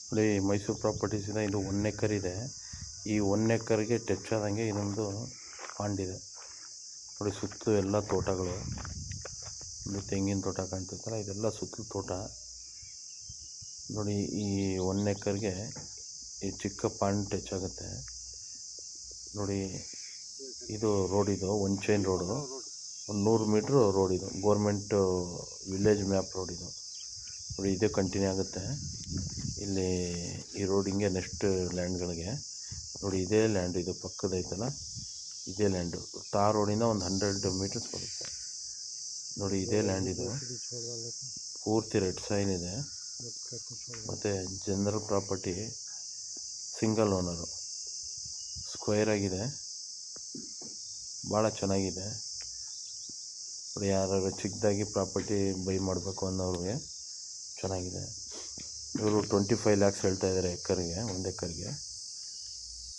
ನೋಡಿ ಮೈಸೂರು ಪ್ರಾಪರ್ಟೀಸಿಂದ ಇದು 1 ಎಕರ್ ಇದೆ. ಈ 1 ಎಕರ್ಗೆ ಟಚ್ ಆದಂಗೆ ಇನ್ನೊಂದು ಪಾಂಡ್ ಇದೆ ನೋಡಿ. ಸುತ್ತಲೂ ಎಲ್ಲ ತೋಟಗಳು ನೋಡಿ, ತೆಂಗಿನ ತೋಟ ಕಾಣ್ತಿರ್ತಲ್ಲ, ಇದೆಲ್ಲ ಸುತ್ತಲೂ ತೋಟ ನೋಡಿ. ಈ 1 ಎಕರ್ಗೆ ಈ ಚಿಕ್ಕ ಪಾಂಡ್ ಟಚ್ ಆಗುತ್ತೆ ನೋಡಿ. ಇದು ರೋಡ್, ಇದು ಒನ್ ಚೈನ್ ರೋಡು, ಒಂದು 100 ಮೀಟ್ರ್ ರೋಡ್. ಇದು ಗೋರ್ಮೆಂಟ್ ವಿಲೇಜ್ ಮ್ಯಾಪ್ ರೋಡ್ ಇದು ನೋಡಿ. ಇದೇ ಕಂಟಿನ್ಯೂ ಆಗುತ್ತೆ ಇಲ್ಲಿ ಈ ರೋಡ್. ಹಿಂಗೆ ನೆಕ್ಸ್ಟ್ ಲ್ಯಾಂಡ್ಗಳಿಗೆ ನೋಡಿ, ಇದೇ ಲ್ಯಾಂಡ್, ಇದು ಪಕ್ಕದೈತಲ್ಲ ಇದೇ ಲ್ಯಾಂಡು. ಟಾರ್ ರೋಡಿಂದ ಒಂದು 100 ಮೀಟರ್ಸ್ ಬರುತ್ತೆ ನೋಡಿ. ಇದೇ ಲ್ಯಾಂಡ್, ಇದು ಪೂರ್ತಿ ರೆಡ್ ಸೈನ್ ಇದೆ. ಮತ್ತು general property, single owner, square ಆಗಿದೆ, ಭಾಳ ಚೆನ್ನಾಗಿದೆ ನೋಡಿ. ಯಾರು ಚಿಕ್ಕದಾಗಿ ಪ್ರಾಪರ್ಟಿ ಬೈ ಮಾಡಬೇಕು ಅನ್ನೋರಿಗೆ ಚೆನ್ನಾಗಿದೆ. ಇವರು 25 lakhs ಹೇಳ್ತಾ ಇದ್ದಾರೆ ಎಕರ್ಗೆ, 1 ಎಕರ್ಗೆ.